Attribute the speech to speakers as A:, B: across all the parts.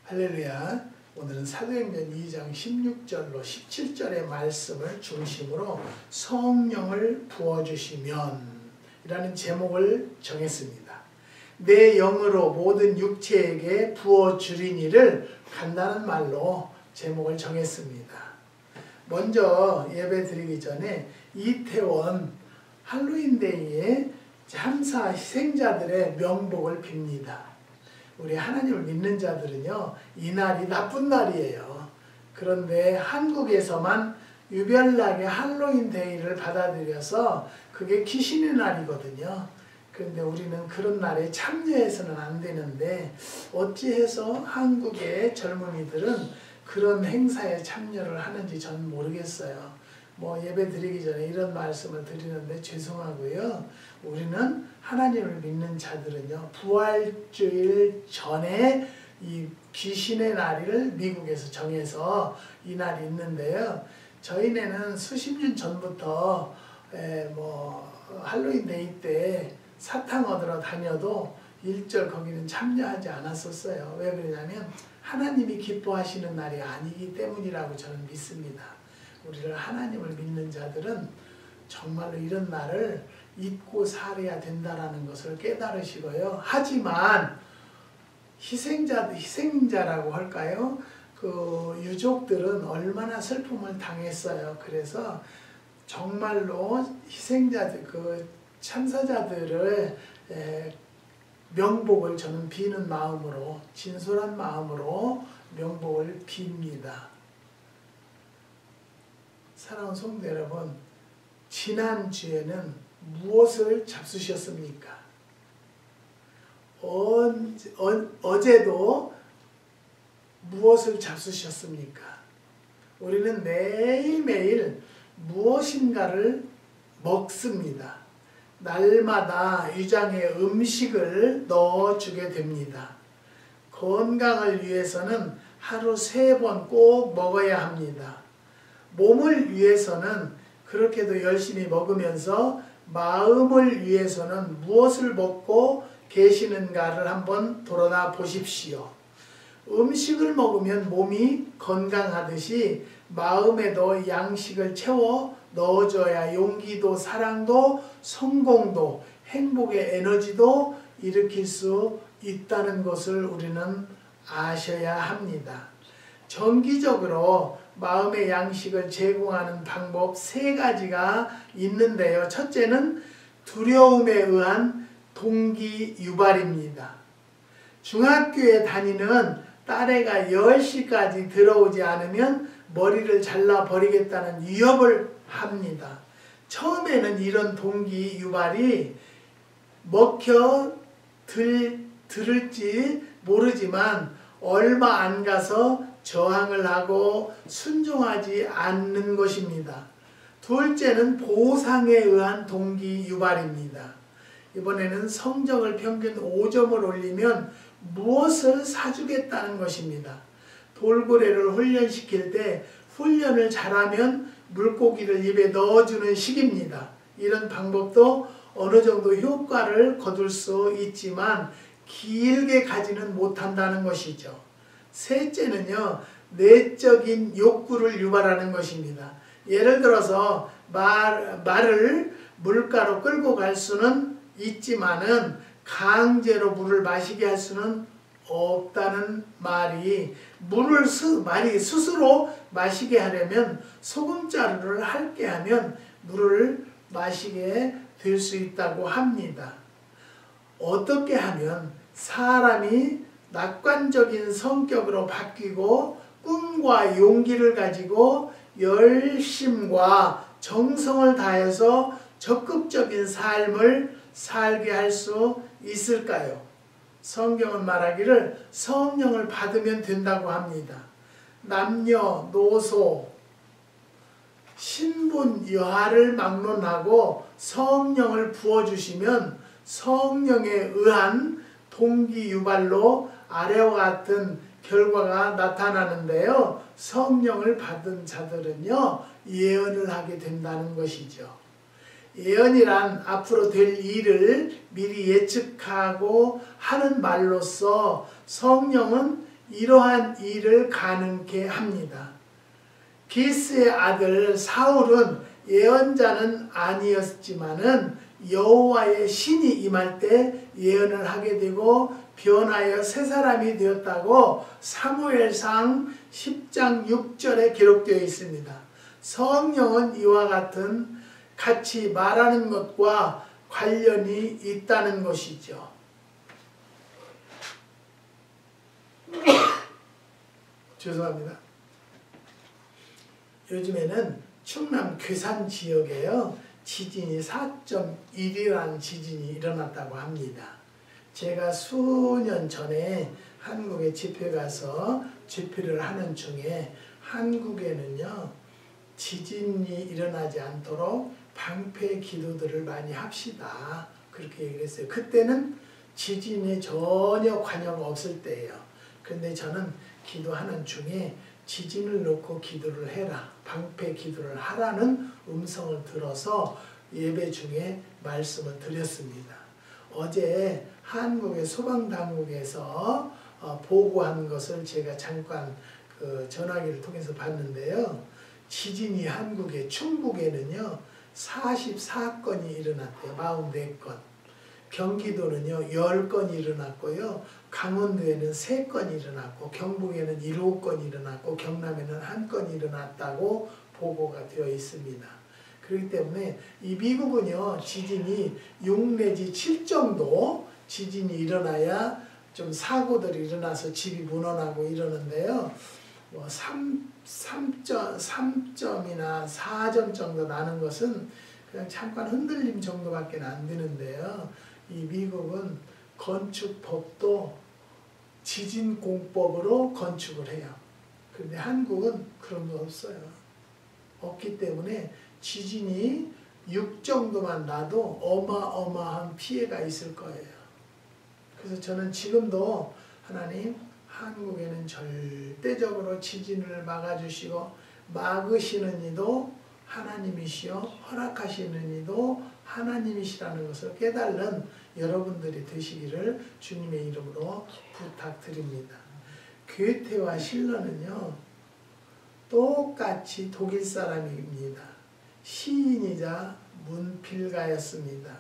A: 할렐루야. 오늘은 사도행전 2장 16절로 17절의 말씀을 중심으로 성령을 부어주시면 이라는 제목을 정했습니다. 내 영으로 모든 육체에게 부어주리니를 간단한 말로 제목을 정했습니다. 먼저 예배 드리기 전에 이태원 할로윈데이에 참사 희생자들의 명복을 빕니다. 우리 하나님을 믿는 자들은요, 이날이 나쁜 날이에요. 그런데 한국에서만 유별나게 할로윈데이를 받아들여서 그게 귀신의 날이거든요. 그런데 우리는 그런 날에 참여해서는 안 되는데 어찌해서 한국의 젊은이들은 그런 행사에 참여를 하는지 저는 모르겠어요. 예배 드리기 전에 이런 말씀을 드리는데 죄송하고요. 우리는 하나님을 믿는 자들은요, 부활주일 전에 이 귀신의 날을 미국에서 정해서 이 날이 있는데요. 저희네는 수십 년 전부터 할로윈데이 때 사탕 얻으러 다녀도 일절 거기는 참여하지 않았었어요. 왜 그러냐면 하나님이 기뻐하시는 날이 아니기 때문이라고 저는 믿습니다. 우리를 하나님을 믿는 자들은 정말로 이런 날을 잊고 살아야 된다는 것을 깨달으시고요. 하지만 희생자라고 할까요? 그 유족들은 얼마나 슬픔을 당했어요. 그래서 정말로 희생자들, 그 참사자들을 명복을 저는 비는 마음으로, 진솔한 마음으로 명복을 빕니다. 사랑하는 성도 여러분, 지난주에는 무엇을 잡수셨습니까? 어제도 무엇을 잡수셨습니까? 우리는 매일매일 무엇인가를 먹습니다. 날마다 위장에 음식을 넣어주게 됩니다. 건강을 위해서는 하루 3번 꼭 먹어야 합니다. 몸을 위해서는 그렇게도 열심히 먹으면서 마음을 위해서는 무엇을 먹고 계시는가를 한번 돌아다 보십시오. 음식을 먹으면 몸이 건강하듯이 마음에도 양식을 채워 넣어줘야 용기도 사랑도 성공도 행복의 에너지도 일으킬 수 있다는 것을 우리는 아셔야 합니다. 정기적으로 마음의 양식을 제공하는 방법 3가지가 있는데요. 첫째는 두려움에 의한 동기 유발입니다. 중학교에 다니는 딸애가 10시까지 들어오지 않으면 머리를 잘라버리겠다는 위협을 합니다. 처음에는 이런 동기 유발이 먹혀 들을지 모르지만 얼마 안 가서 저항을 하고 순종하지 않는 것입니다. 둘째는 보상에 의한 동기 유발입니다. 이번에는 성적을 평균 5점을 올리면 무엇을 사주겠다는 것입니다. 돌고래를 훈련시킬 때 훈련을 잘하면 물고기를 입에 넣어주는 식입니다. 이런 방법도 어느 정도 효과를 거둘 수 있지만 길게 가지는 못한다는 것이죠. 셋째는요, 내적인 욕구를 유발하는 것입니다. 예를 들어서 말을 물가로 끌고 갈 수는 있지만은 강제로 물을 마시게 할 수는 없다는 말이, 말이 스스로 마시게 하려면 소금자루를 핥게 하면 물을 마시게 될 수 있다고 합니다. 어떻게 하면 사람이 낙관적인 성격으로 바뀌고 꿈과 용기를 가지고 열심과 정성을 다해서 적극적인 삶을 살게 할 수 있을까요? 성경은 말하기를 성령을 받으면 된다고 합니다. 남녀노소 신분 여하를 막론하고 성령을 부어주시면 성령에 의한 동기 유발로 아래와 같은 결과가 나타나는데요. 성령을 받은 자들은요, 예언을 하게 된다는 것이죠. 예언이란 앞으로 될 일을 미리 예측하고 하는 말로서 성령은 이러한 일을 가능케 합니다. 기스의 아들 사울은 예언자는 아니었지만은 여호와의 신이 임할 때 예언을 하게 되고 변하여 새 사람이 되었다고 사무엘상 10장 6절에 기록되어 있습니다. 성령은 이와 같이 말하는 것과 관련이 있다는 것이죠. 죄송합니다. 요즘에는 충남 괴산 지역에요, 지진이 4.1이라는 지진이 일어났다고 합니다. 제가 수년 전에 한국에 집회 가서 집회를 하는 중에 한국에는요, 지진이 일어나지 않도록 방패 기도들을 많이 합시다, 그렇게 얘기를 했어요. 그때는 지진에 전혀 관여가 없을 때예요. 그런데 저는 기도하는 중에 지진을 놓고 기도를 해라, 방패 기도를 하라는 음성을 들어서 예배 중에 말씀을 드렸습니다. 어제 한국의 소방당국에서 보고한 것을 제가 잠깐 전화기를 통해서 봤는데요. 지진이 한국의 충북에는요 44건이 일어났대요. 44건. 경기도는요 10건이 일어났고요. 강원도에는 3건이 일어났고 경북에는 7건이 일어났고 경남에는 1건이 일어났다고 보고가 되어 있습니다. 그렇기 때문에 이 미국은요 지진이 6 내지 7 정도 지진이 일어나야 좀 사고들이 일어나서 집이 무너나고 이러는데요. 뭐 3점이나 4점 정도 나는 것은 그냥 잠깐 흔들림 정도밖에 안 되는데요. 이 미국은 건축법도 지진공법으로 건축을 해요. 그런데 한국은 그런 거 없어요. 없기 때문에 지진이 6 정도만 나도 어마어마한 피해가 있을 거예요. 그래서 저는 지금도 하나님, 한국에는 절대적으로 지진을 막아주시고 막으시는 이도 하나님이시여 허락하시는 이도 하나님이시라는 것을 깨달는 여러분들이 되시기를 주님의 이름으로 부탁드립니다. 괴테와 실러는요 똑같이 독일 사람입니다. 시인이자 문필가였습니다.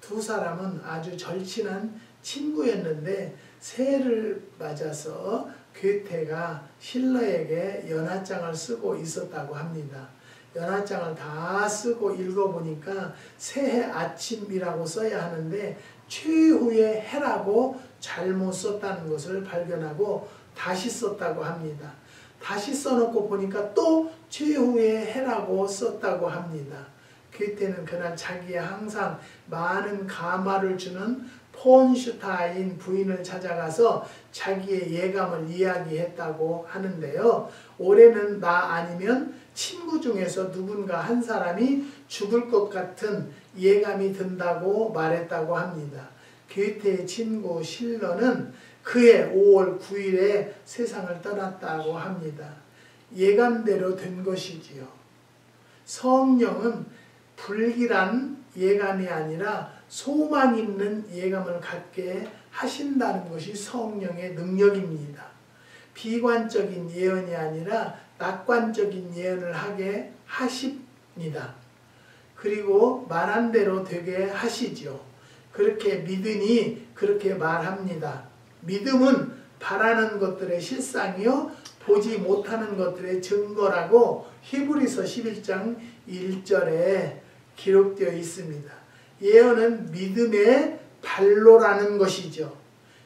A: 두 사람은 아주 절친한 친구였는데 새해를 맞아서 괴테가 실러에게 연하장을 쓰고 있었다고 합니다. 연하장을 다 쓰고 읽어보니까 새해 아침이라고 써야 하는데 최후의 해라고 잘못 썼다는 것을 발견하고 다시 썼다고 합니다. 다시 써놓고 보니까 또 최후의 해라고 썼다고 합니다. 괴테는 그날 자기의 항상 많은 가마를 주는 폰슈타인 부인을 찾아가서 자기의 예감을 이야기했다고 하는데요. 올해는 나 아니면 친구 중에서 누군가 한 사람이 죽을 것 같은 예감이 든다고 말했다고 합니다. 괴테의 친구 실러는 그해 5월 9일에 세상을 떠났다고 합니다. 예감대로 된 것이지요. 성령은 불길한 예감이 아니라 소망 있는 예감을 갖게 하신다는 것이 성령의 능력입니다. 비관적인 예언이 아니라 낙관적인 예언을 하게 하십니다. 그리고 말한 대로 되게 하시죠. 그렇게 믿으니 그렇게 말합니다. 믿음은 바라는 것들의 실상이요 보지 못하는 것들의 증거라고 히브리서 11장 1절에 기록되어 있습니다. 예언은 믿음의 발로라는 것이죠.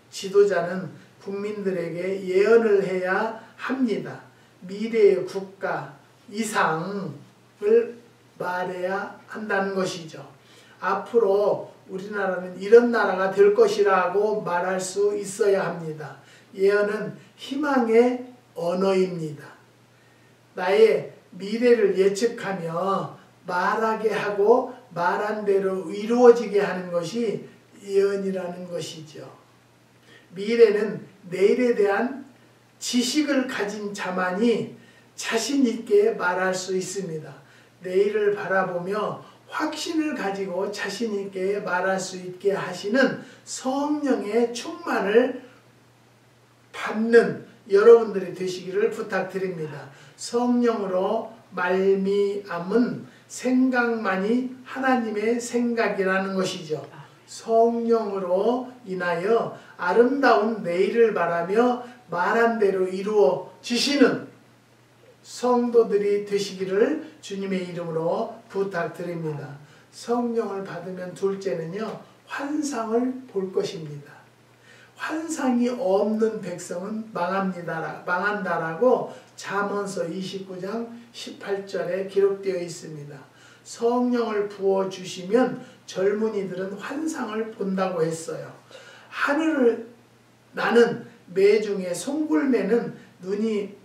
A: 지도자는 국민들에게 예언을 해야 합니다. 미래의 국가 이상을 말해야 한다는 것이죠. 앞으로 우리나라는 이런 나라가 될 것이라고 말할 수 있어야 합니다. 예언은 희망의 언어입니다. 나의 미래를 예측하며 말하게 하고 말한 대로 이루어지게 하는 것이 예언이라는 것이죠. 미래는 내일에 대한 지식을 가진 자만이 자신 있게 말할 수 있습니다. 내일을 바라보며 확신을 가지고 자신 있게 말할 수 있게 하시는 성령의 충만을 받는 여러분들이 되시기를 부탁드립니다. 성령으로 말미암은 생각만이 하나님의 생각이라는 것이죠. 성령으로 인하여 아름다운 내일을 바라며 말한 대로 이루어지시는 성도들이 되시기를 주님의 이름으로 부탁드립니다. 성령을 받으면 둘째는요, 환상을 볼 것입니다. 환상이 없는 백성은 망한다라고 잠언서 29장 18절에 기록되어 있습니다. 성령을 부어주시면 젊은이들은 환상을 본다고 했어요. 하늘을 나는 매중에 송골매는 눈이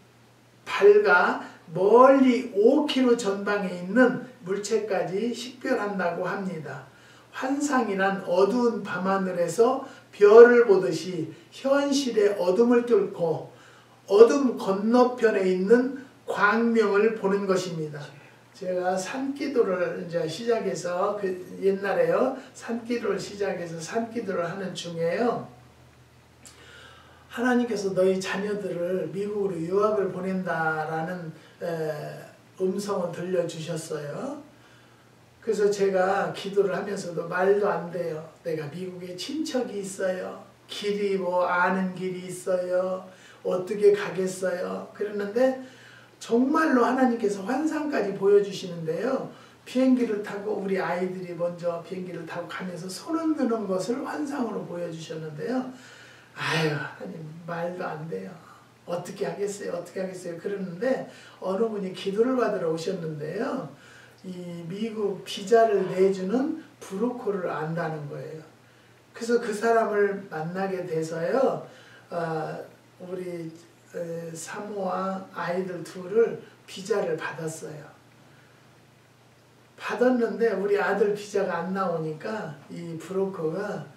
A: 밝아 멀리 5km 전방에 있는 물체까지 식별한다고 합니다. 환상이란 어두운 밤하늘에서 별을 보듯이 현실의 어둠을 뚫고 어둠 건너편에 있는 광명을 보는 것입니다. 제가 산기도를 이제 시작해서 옛날에요, 산기도를 시작해서 산기도를 하는 중에요, 하나님께서 너희 자녀들을 미국으로 유학을 보낸다라는 음성을 들려주셨어요. 그래서 제가 기도를 하면서도 말도 안 돼요. 내가 미국에 친척이 있어요. 길이 아는 길이 있어요. 어떻게 가겠어요. 그러는데 정말로 하나님께서 환상까지 보여주시는데요. 비행기를 타고 우리 아이들이 먼저 비행기를 타고 가면서 손 흔드는 것을 환상으로 보여주셨는데요. 아유, 하나님 말도 안 돼요. 어떻게 하겠어요? 어떻게 하겠어요? 그러는데 어느 분이 기도를 받으러 오셨는데요. 이 미국 비자를 내주는 브로커를 안다는 거예요. 그래서 그 사람을 만나게 돼서요. 우리 사모와 아이들 둘을 비자를 받았어요. 받았는데 우리 아들 비자가 안 나오니까 이 브로커가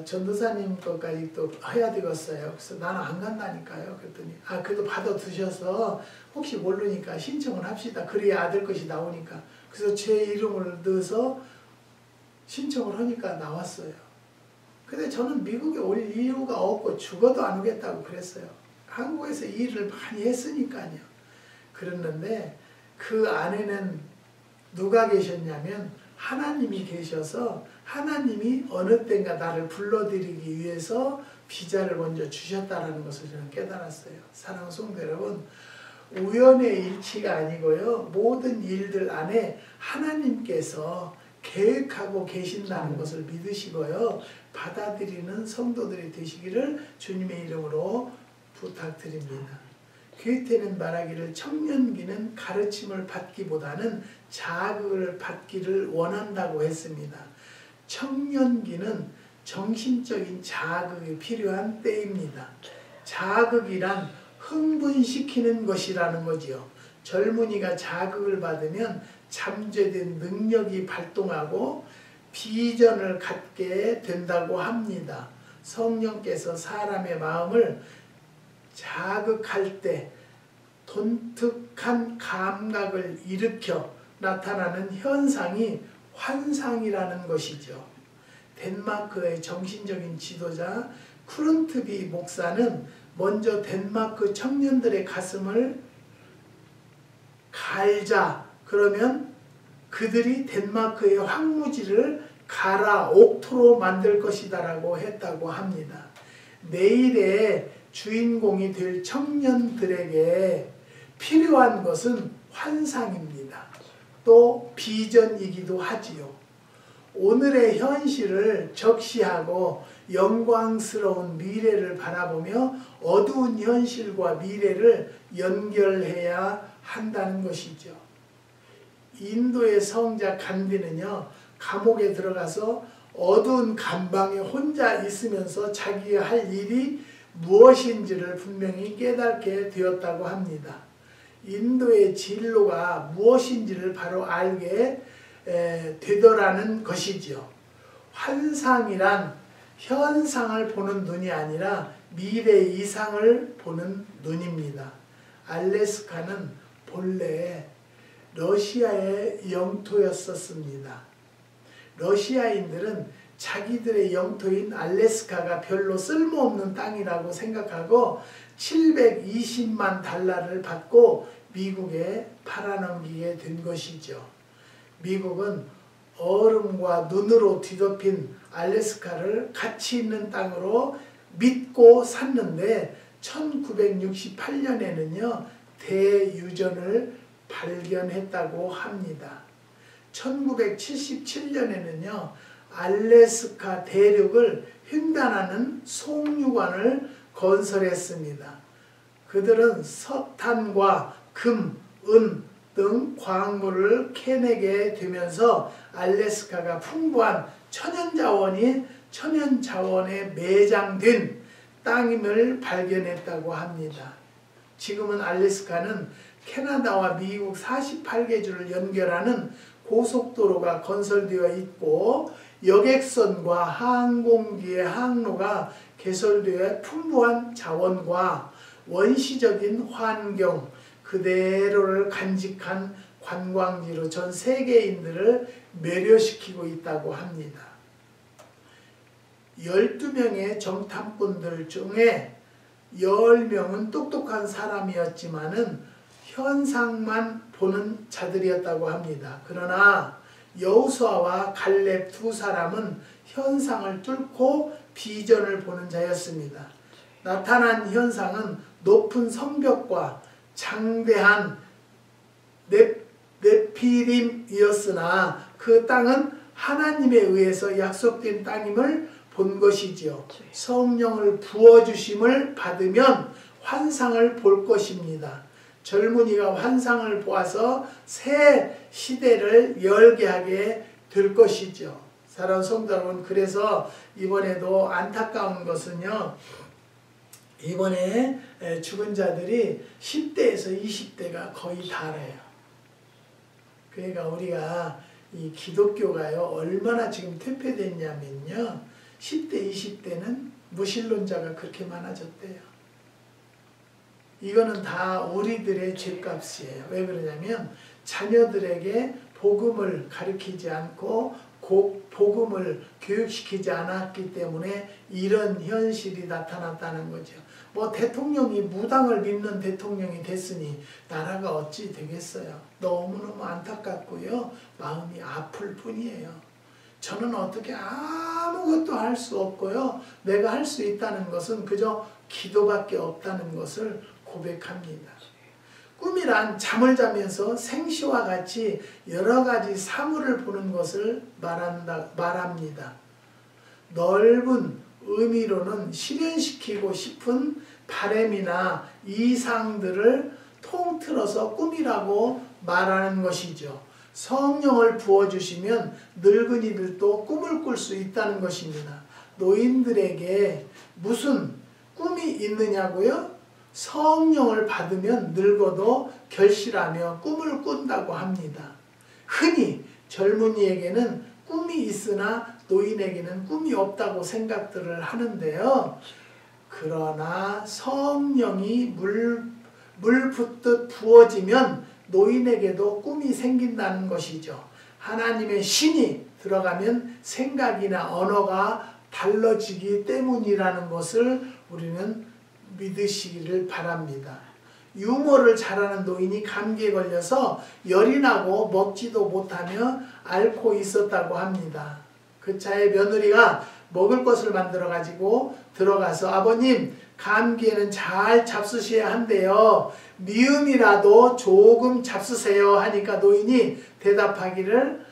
A: 전도사님 것까지 또 해야 되겠어요. 그래서 나는 안 간다니까요. 그랬더니 그래도 받아두셔서 혹시 모르니까 신청을 합시다. 그래야 아들 것이 나오니까. 그래서 제 이름을 넣어서 신청을 하니까 나왔어요. 근데 저는 미국에 올 이유가 없고 죽어도 안 오겠다고 그랬어요. 한국에서 일을 많이 했으니까요. 그랬는데 그 안에는 누가 계셨냐면 하나님이 계셔서 하나님이 어느 때인가 나를 불러들이기 위해서 비자를 먼저 주셨다는 것을 저는 깨달았어요. 사랑하는 성도 여러분, 우연의 일치가 아니고요. 모든 일들 안에 하나님께서 계획하고 계신다는 것을 믿으시고요. 받아들이는 성도들이 되시기를 주님의 이름으로 부탁드립니다. 괴테는 말하기를 청년기는 가르침을 받기보다는 자극을 받기를 원한다고 했습니다. 청년기는 정신적인 자극이 필요한 때입니다. 자극이란 흥분시키는 것이라는 거지요. 젊은이가 자극을 받으면 잠재된 능력이 발동하고 비전을 갖게 된다고 합니다. 성령께서 사람의 마음을 자극할 때 독특한 감각을 일으켜 나타나는 현상이 환상이라는 것이죠. 덴마크의 정신적인 지도자 쿠른트비 목사는 먼저 덴마크 청년들의 가슴을 갈자, 그러면 그들이 덴마크의 황무지를 갈아 옥토로 만들 것이다 라고 했다고 합니다. 내일의 주인공이 될 청년들에게 필요한 것은 환상입니다. 또 비전이기도 하지요. 오늘의 현실을 적시하고 영광스러운 미래를 바라보며 어두운 현실과 미래를 연결해야 한다는 것이죠. 인도의 성자 간디는요, 감옥에 들어가서 어두운 감방에 혼자 있으면서 자기가 할 일이 무엇인지를 분명히 깨닫게 되었다고 합니다. 인도의 진로가 무엇인지를 바로 알게 되더라는 것이지요. 환상이란 현상을 보는 눈이 아니라 미래 이상을 보는 눈입니다. 알래스카는 본래 러시아의 영토였었습니다. 러시아인들은 자기들의 영토인 알래스카가 별로 쓸모없는 땅이라고 생각하고 720만 달러를 받고 미국에 팔아넘기게 된 것이죠. 미국은 얼음과 눈으로 뒤덮인 알래스카를 가치 있는 땅으로 믿고 샀는데 1968년에는요 대유전을 발견했다고 합니다. 1977년에는요 알래스카 대륙을 횡단하는 송유관을 건설했습니다. 그들은 석탄과 금, 은 등 광물을 캐내게 되면서 알래스카가 풍부한 천연자원에 매장된 땅임을 발견했다고 합니다. 지금은 알래스카는 캐나다와 미국 48개 주를 연결하는 고속도로가 건설되어 있고 여객선과 항공기의 항로가 개설되어 풍부한 자원과 원시적인 환경 그대로를 간직한 관광지로 전 세계인들을 매료시키고 있다고 합니다. 12명의 정탐꾼들 중에 10명은 똑똑한 사람이었지만은 현상만 보는 자들이었다고 합니다. 그러나 여호수아와 갈렙 두 사람은 현상을 뚫고 비전을 보는 자였습니다. 나타난 현상은 높은 성벽과 장대한 네피림이었으나 그 땅은 하나님에 의해서 약속된 땅임을 본 것이지요. 성령을 부어주심을 받으면 환상을 볼 것입니다. 젊은이가 환상을 보아서 새 시대를 열게 하게 될 것이죠. 사랑하는 성도 여러분, 그래서 이번에도 안타까운 것은요, 이번에 죽은 자들이 10대에서 20대가 거의 다래요. 그러니까 우리가 이 기독교가요 얼마나 지금 퇴폐됐냐면요, 10대 20대는 무신론자가 그렇게 많아졌대요. 이거는 다 우리들의 죄값이에요. 왜 그러냐면 자녀들에게 복음을 가르치지 않고 복음을 교육시키지 않았기 때문에 이런 현실이 나타났다는 거죠. 뭐 대통령이 무당을 믿는 대통령이 됐으니 나라가 어찌 되겠어요. 너무너무 안타깝고요. 마음이 아플 뿐이에요. 저는 어떻게 아무것도 할 수 없고요. 내가 할 수 있다는 것은 그저 기도밖에 없다는 것을 고백합니다. 꿈이란 잠을 자면서 생시와 같이 여러 가지 사물을 보는 것을 말합니다. 넓은 의미로는 실현시키고 싶은 바람이나 이상들을 통틀어서 꿈이라고 말하는 것이죠. 성령을 부어주시면 늙은이들도 꿈을 꿀 수 있다는 것입니다. 노인들에게 무슨 꿈이 있느냐고요? 성령을 받으면 늙어도 결실하며 꿈을 꾼다고 합니다. 흔히 젊은이에게는 꿈이 있으나 노인에게는 꿈이 없다고 생각들을 하는데요. 그러나 성령이 물 붓듯 부어지면 노인에게도 꿈이 생긴다는 것이죠. 하나님의 신이 들어가면 생각이나 언어가 달라지기 때문이라는 것을 우리는 믿으시기를 바랍니다. 유머를 잘하는 노인이 감기에 걸려서 열이 나고 먹지도 못하며 앓고 있었다고 합니다. 그 차에 며느리가 먹을 것을 만들어 가지고 들어가서 아버님 감기에는 잘 잡수셔야 한대요. 미음이라도 조금 잡수세요 하니까 노인이 대답하기를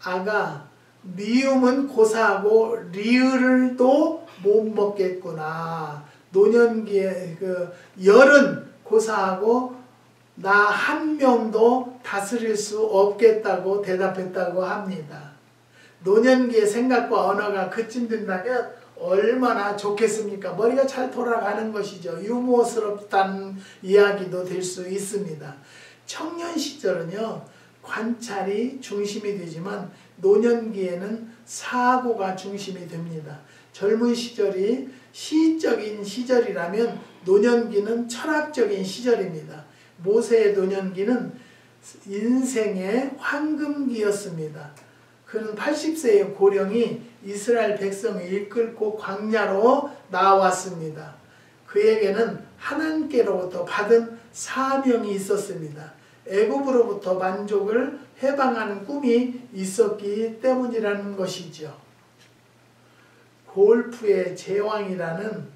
A: 아가 미음은 고사하고 리을도 못 먹겠구나. 노년기에 그 열은 고사하고 나 한 명도 다스릴 수 없겠다고 대답했다고 합니다. 노년기의 생각과 언어가 그쯤 된다면 얼마나 좋겠습니까? 머리가 잘 돌아가는 것이죠. 유머스럽다는 이야기도 될 수 있습니다. 청년 시절은요, 관찰이 중심이 되지만 노년기에는 사고가 중심이 됩니다. 젊은 시절이 시적인 시절이라면 노년기는 철학적인 시절입니다. 모세의 노년기는 인생의 황금기였습니다. 그는 80세의 고령이 이스라엘 백성을 이끌고 광야로 나왔습니다. 그에게는 하나님께로부터 받은 사명이 있었습니다. 애굽으로부터 만족을 해방하는 꿈이 있었기 때문이라는 것이죠. 골프의 제왕이라는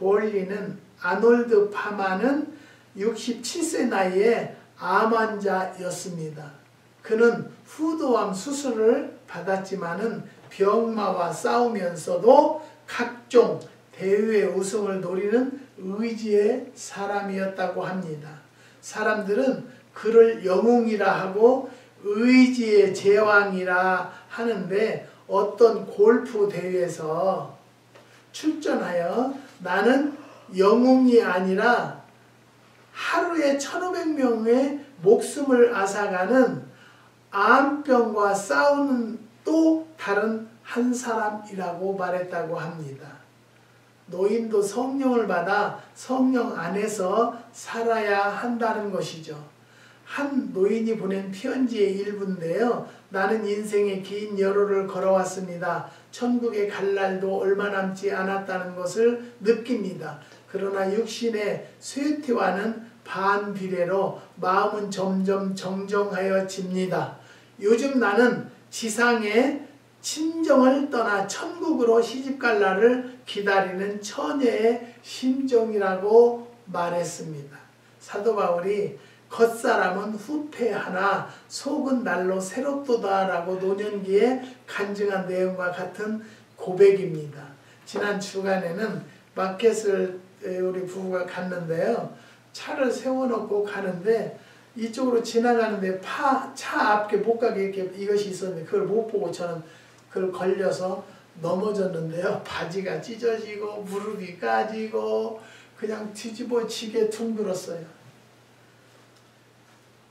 A: 볼리는 아놀드 파마는 67세 나이에 암 환자였습니다. 그는 후두암 수술을 받았지만은 병마와 싸우면서도 각종 대회 우승을 노리는 의지의 사람이었다고 합니다. 사람들은 그를 영웅이라 하고 의지의 제왕이라 하는데 어떤 골프 대회에서 출전하여 나는 영웅이 아니라 하루에 1500명의 목숨을 앗아가는 암병과 싸우는 또 다른 한 사람이라고 말했다고 합니다. 노인도 성령을 받아 성령 안에서 살아야 한다는 것이죠. 한 노인이 보낸 편지의 일부인데요. 나는 인생의 긴 여로를 걸어왔습니다. 천국에 갈 날도 얼마 남지 않았다는 것을 느낍니다. 그러나 육신의 쇠퇴와는 반비례로 마음은 점점 정정하여집니다. 요즘 나는 지상의 친정을 떠나 천국으로 시집갈 날을 기다리는 처녀의 심정이라고 말했습니다. 사도 바울이 겉사람은 후패하나 속은 날로 새롭도다 라고 노년기에 간증한 내용과 같은 고백입니다. 지난 주간에는 마켓을 우리 부부가 갔는데요. 차를 세워놓고 가는데 이쪽으로 지나가는데 차 앞에 못 가게 이렇게 이것이 있었는데 그걸 못 보고 저는 그걸 걸려서 넘어졌는데요. 바지가 찢어지고 무릎이 까지고 그냥 뒤집어지게 둥글었어요.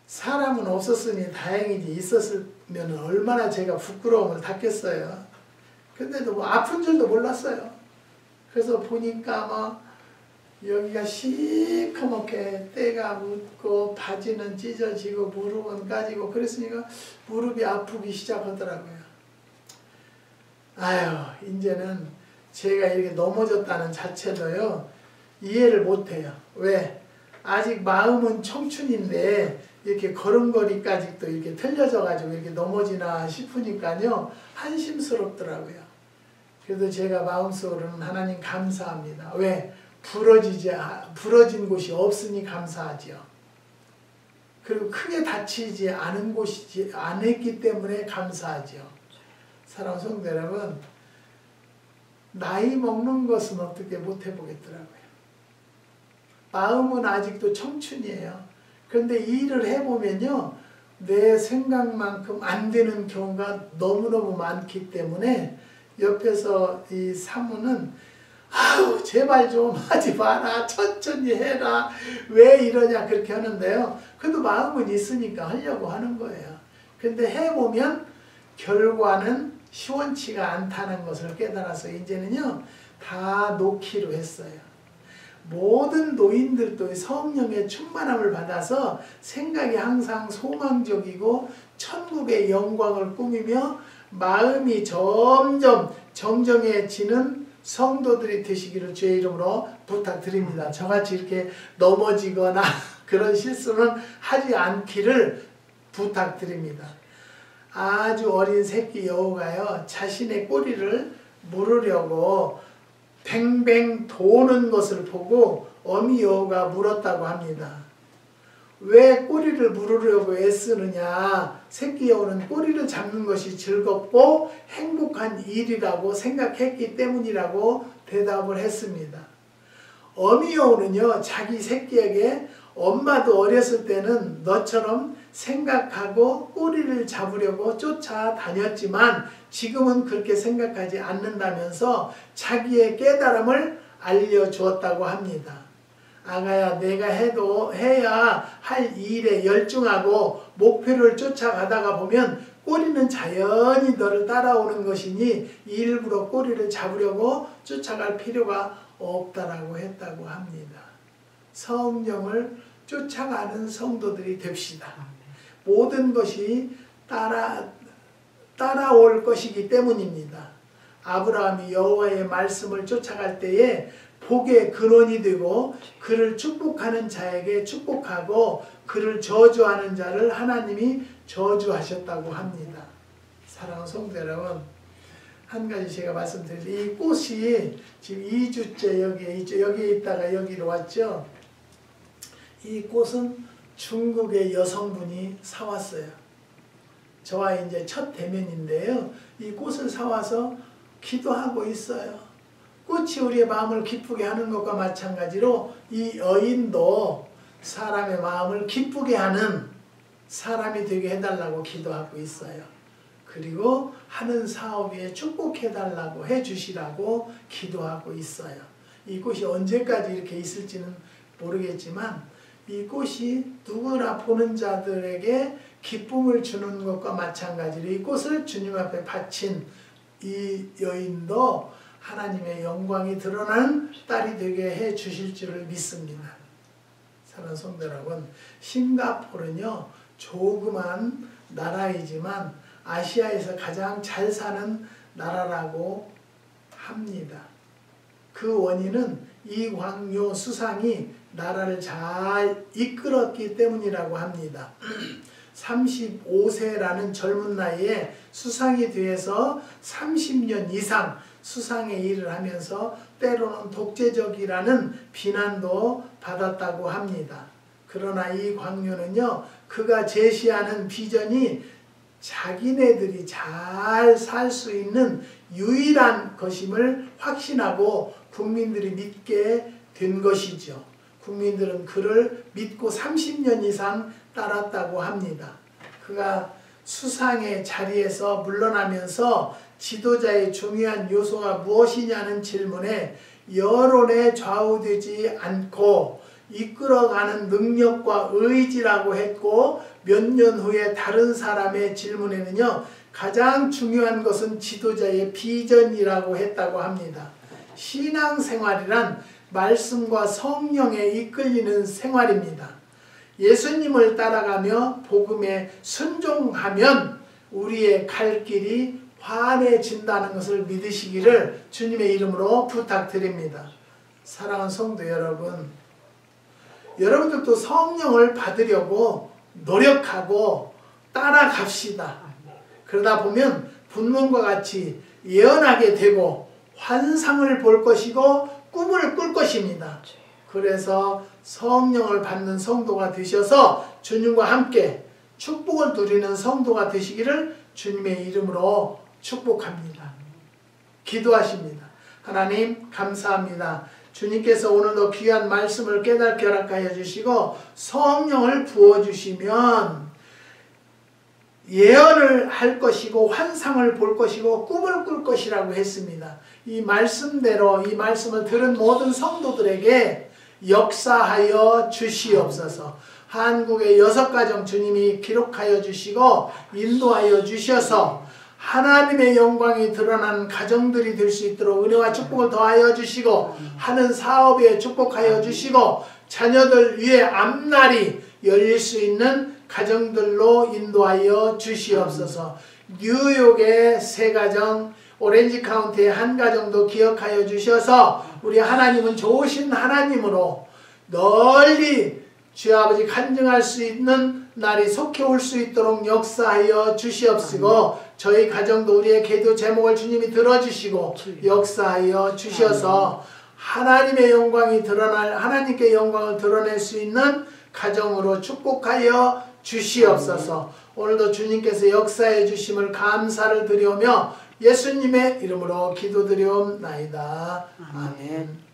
A: 사람은 없었으니 다행이지 있었으면 얼마나 제가 부끄러움을 탔겠어요. 근데도 뭐 아픈 줄도 몰랐어요. 그래서 보니까 막 여기가 시커멓게 때가 묻고 바지는 찢어지고 무릎은 까지고 그랬으니까 무릎이 아프기 시작하더라고요. 아유, 이제는 제가 이렇게 넘어졌다는 자체도요 이해를 못해요. 왜? 아직 마음은 청춘인데 이렇게 걸음걸이까지 또 이렇게 틀려져 가지고 이렇게 넘어지나 싶으니까요 한심스럽더라고요. 그래도 제가 마음속으로는 하나님 감사합니다. 왜? 부러진 곳이 없으니 감사하지요. 그리고 크게 다치지 않은 곳이지 않았기 때문에 감사하지요. 사랑하는 성도 여러분, 나이 먹는 것은 어떻게 못 해보겠더라고요. 마음은 아직도 청춘이에요. 그런데 일을 해보면요, 내 생각만큼 안 되는 경우가 너무너무 많기 때문에 옆에서 이 사모는 아우 제발 좀 하지 마라, 천천히 해라, 왜 이러냐 그렇게 하는데요. 그래도 마음은 있으니까 하려고 하는 거예요. 근데 해보면 결과는 시원치가 않다는 것을 깨달아서 이제는요 다 놓기로 했어요. 모든 노인들도 성령의 충만함을 받아서 생각이 항상 소망적이고 천국의 영광을 꾸미며 마음이 점점 정정해지는 성도들이 되시기를 주의 이름으로 부탁드립니다. 저같이 이렇게 넘어지거나 그런 실수는 하지 않기를 부탁드립니다. 아주 어린 새끼 여우가요 자신의 꼬리를 물으려고 뱅뱅 도는 것을 보고 어미 여우가 물었다고 합니다. 왜 꼬리를 물으려고 애쓰느냐? 새끼 여우는 꼬리를 잡는 것이 즐겁고 행복한 일이라고 생각했기 때문이라고 대답을 했습니다. 어미 여우는요 자기 새끼에게 엄마도 어렸을 때는 너처럼 생각하고 꼬리를 잡으려고 쫓아다녔지만 지금은 그렇게 생각하지 않는다면서 자기의 깨달음을 알려주었다고 합니다. 아가야, 내가 해야 할 일에 열중하고 목표를 쫓아가다가 보면 꼬리는 자연히 너를 따라오는 것이니 일부러 꼬리를 잡으려고 쫓아갈 필요가 없다라고 했다고 합니다. 성령을 쫓아가는 성도들이 됩시다. 모든 것이 따라올 것이기 때문입니다. 아브라함이 여호와의 말씀을 쫓아갈 때에 복의 근원이 되고 그를 축복하는 자에게 축복하고 그를 저주하는 자를 하나님이 저주하셨다고 합니다. 사랑하는 성도 여러분, 한 가지 제가 말씀드릴 이 꽃이 지금 2주째 여기에 있죠. 여기에 있다가 여기로 왔죠. 이 꽃은 중국의 여성분이 사왔어요. 저와 이제 첫 대면인데요. 이 꽃을 사와서 기도하고 있어요. 꽃이 우리의 마음을 기쁘게 하는 것과 마찬가지로 이 여인도 사람의 마음을 기쁘게 하는 사람이 되게 해달라고 기도하고 있어요. 그리고 하는 사업에 축복해달라고 해주시라고 기도하고 있어요. 이 꽃이 언제까지 이렇게 있을지는 모르겠지만 이 꽃이 누구나 보는 자들에게 기쁨을 주는 것과 마찬가지로 이 꽃을 주님 앞에 바친 이 여인도 하나님의 영광이 드러나는 딸이 되게 해 주실 줄을 믿습니다. 사랑하는 성도 여러분, 싱가포르는요 조그만 나라이지만 아시아에서 가장 잘 사는 나라라고 합니다. 그 원인은 이광요 수상이 나라를 잘 이끌었기 때문이라고 합니다. 35세라는 젊은 나이에 수상이 되어서 30년 이상 수상의 일을 하면서 때로는 독재적이라는 비난도 받았다고 합니다. 그러나 이 광요는요, 그가 제시하는 비전이 자기네들이 잘 살 수 있는 유일한 것임을 확신하고 국민들이 믿게 된 것이죠. 국민들은 그를 믿고 30년 이상 따랐다고 합니다. 그가 수상의 자리에서 물러나면서 지도자의 중요한 요소가 무엇이냐는 질문에 여론에 좌우되지 않고 이끌어가는 능력과 의지라고 했고 몇 년 후에 다른 사람의 질문에는요 가장 중요한 것은 지도자의 비전이라고 했다고 합니다. 신앙생활이란 말씀과 성령에 이끌리는 생활입니다. 예수님을 따라가며 복음에 순종하면 우리의 갈 길이 환해진다는 것을 믿으시기를 주님의 이름으로 부탁드립니다. 사랑하는 성도 여러분, 여러분들도 성령을 받으려고 노력하고 따라갑시다. 그러다 보면 분문과 같이 예언하게 되고 환상을 볼 것이고 꿈을 꿀 것입니다. 그래서 성령을 받는 성도가 되셔서 주님과 함께 축복을 누리는 성도가 되시기를 주님의 이름으로 축복합니다. 기도하십니다. 하나님 감사합니다. 주님께서 오늘도 귀한 말씀을 깨닫게 허락하여 주시고 성령을 부어주시면 예언을 할 것이고 환상을 볼 것이고 꿈을 꿀 것이라고 했습니다. 이 말씀대로 이 말씀을 들은 모든 성도들에게 역사하여 주시옵소서. 한국의 6가정 주님이 기록하여 주시고 인도하여 주셔서 하나님의 영광이 드러난 가정들이 될 수 있도록 은혜와 축복을 더하여 주시고 하는 사업에 축복하여 주시고 자녀들 위에 앞날이 열릴 수 있는 가정들로 인도하여 주시옵소서. 뉴욕의 3가정, 오렌지 카운티의 1가정도 기억하여 주셔서 우리 하나님은 좋으신 하나님으로 널리 주의 아버지 간증할 수 있는 날이 속해 올 수 있도록 역사하여 주시옵시고 저희 가정도 우리의 기도 제목을 주님이 들어주시고 역사하여 주셔서 하나님의 영광이 드러날 하나님께 영광을 드러낼 수 있는 가정으로 축복하여 주시옵소서. 오늘도 주님께서 역사해 주심을 감사를 드리오며 예수님의 이름으로 기도드리옵나이다. 아멘.